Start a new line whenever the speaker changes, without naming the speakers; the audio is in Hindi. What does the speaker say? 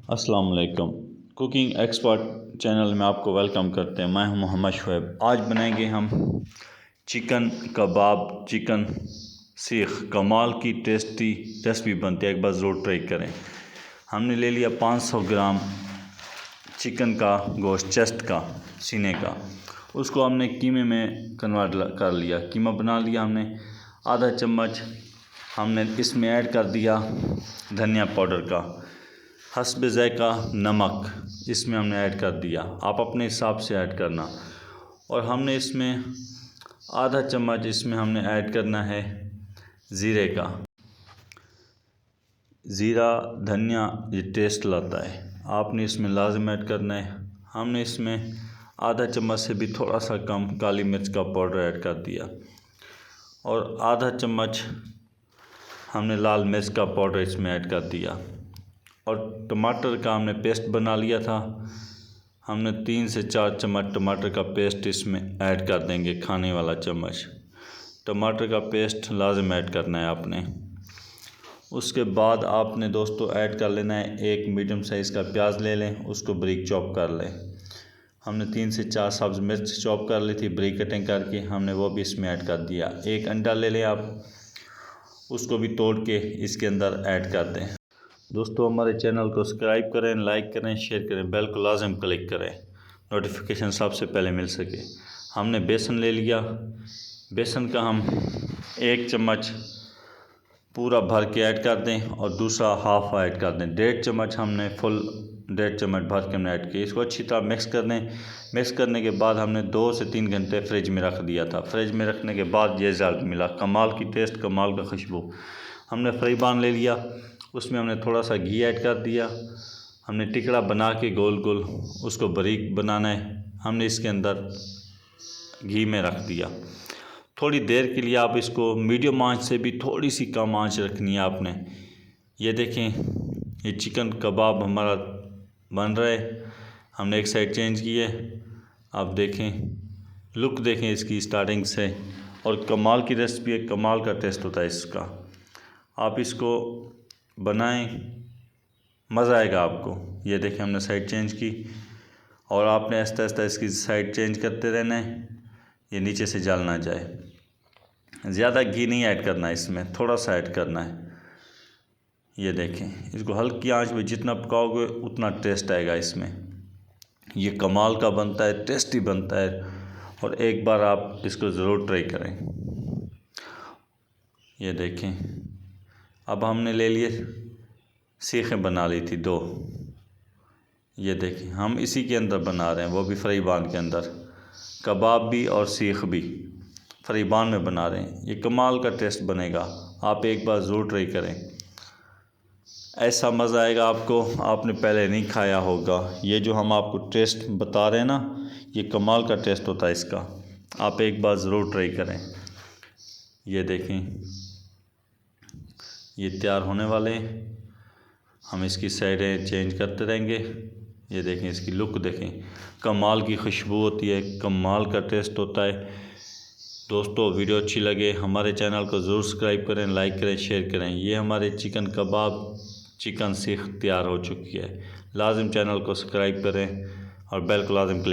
अस्सलाम वालेकुम। कुकिंग एक्सपर्ट चैनल में आपको वेलकम करते हैं। मैं हूं मोहम्मद शुएब। आज बनाएंगे हम चिकन कबाब, चिकन सीख। कमाल की टेस्टी रेसिपी बनती है, एक बार ज़रूर ट्राई करें। हमने ले लिया 500 ग्राम चिकन का गोश्त, चेस्ट का, सीने का। उसको हमने कीमे में कन्वर्ट कर लिया, कीमा बना लिया हमने। आधा चम्मच हमने इसमें ऐड कर दिया धनिया पाउडर का। हस्ब ज़ायक़ा नमक इसमें हमने ऐड कर दिया, आप अपने हिसाब से ऐड करना। और हमने इसमें आधा चम्मच इसमें हमने ऐड करना है ज़ीरे का। ज़ीरा धनिया ये टेस्ट लाता है, आपने इसमें लाज़िम ऐड करना है। हमने इसमें आधा चम्मच से भी थोड़ा सा कम काली मिर्च का पाउडर ऐड कर दिया और आधा चम्मच हमने लाल मिर्च का पाउडर इसमें ऐड कर दिया। और टमाटर का हमने पेस्ट बना लिया था, हमने 3 से 4 चम्मच टमाटर का पेस्ट इसमें ऐड कर देंगे, खाने वाला चम्मच। टमाटर का पेस्ट लाज़िम ऐड करना है आपने। उसके बाद आपने दोस्तों ऐड कर लेना है एक मीडियम साइज़ का प्याज ले लें, उसको बारीक चॉप कर लें। हमने 3 से 4 सब्ज़ मिर्च चॉप कर ली थी बारीक कटिंग करके, हमने वो भी इसमें ऐड कर दिया। एक अंडा ले लें आप, उसको भी तोड़ के इसके अंदर ऐड कर दें। दोस्तों हमारे चैनल को सब्सक्राइब करें, लाइक करें, शेयर करें, बेल को लाज़िम क्लिक करें, नोटिफिकेशन सबसे पहले मिल सके। हमने बेसन ले लिया, बेसन का हम 1 चम्मच पूरा भर के ऐड कर दें और दूसरा हाफ़ ऐड कर दें। 1.5 चम्मच हमने फुल 1.5 चम्मच भर के हमने ऐड किया। इसको अच्छी तरह मिक्स कर दें। मिक्स करने के बाद हमने 2 से 3 घंटे फ्रिज में रख दिया था। फ्रिज में रखने के बाद ये रिज़ल्ट मिला, कमाल की टेस्ट, कमाल का खुशबू। हमने फ्राई पैन ले लिया, उसमें हमने थोड़ा सा घी ऐड कर दिया। हमने टिकड़ा बना के गोल गोल उसको बारीक बनाना है, हमने इसके अंदर घी में रख दिया। थोड़ी देर के लिए आप इसको मीडियम आंच से भी थोड़ी सी कम आंच रखनी है आपने। ये देखें, ये चिकन कबाब हमारा बन रहा है। हमने एक साइड चेंज की है, आप देखें, लुक देखें इसकी स्टार्टिंग से। और कमाल की रेसिपी है, कमाल का टेस्ट होता है इसका। आप इसको बनाएं, मज़ा आएगा आपको। ये देखें, हमने साइड चेंज की और आपने आहिस्ता आहिस्ता इसकी साइड चेंज करते रहना है, ये नीचे से जल ना जाए। ज़्यादा घी नहीं ऐड करना है इसमें, थोड़ा सा ऐड करना है। ये देखें, इसको हल्की आंच में जितना पकाओगे उतना टेस्ट आएगा इसमें। ये कमाल का बनता है, टेस्टी बनता है और एक बार आप इसको ज़रूर ट्राई करें। ये देखें, अब हमने ले लिए सीखें बना ली थी 2। ये देखें, हम इसी के अंदर बना रहे हैं, वो भी फ्राई पैन के अंदर। कबाब भी और सीख भी फ्राई पैन में बना रहे हैं। ये कमाल का टेस्ट बनेगा, आप एक बार ज़रूर ट्राई करें। ऐसा मज़ा आएगा आपको, आपने पहले नहीं खाया होगा। ये जो हम आपको टेस्ट बता रहे हैं ना, ये कमाल का टेस्ट होता है इसका, आप एक बार ज़रूर ट्राई करें। ये देखें, ये तैयार होने वाले हैं, हम इसकी साइडें चेंज करते रहेंगे। ये देखें, इसकी लुक देखें, कमाल की खुशबू होती है, कमाल का टेस्ट होता है। दोस्तों वीडियो अच्छी लगे हमारे चैनल को ज़रूर सब्सक्राइब करें, लाइक करें, शेयर करें। ये हमारे चिकन कबाब, चिकन सीख तैयार हो चुकी है। लाजिम चैनल को सब्सक्राइब करें और बेल को लाजिम क्लिक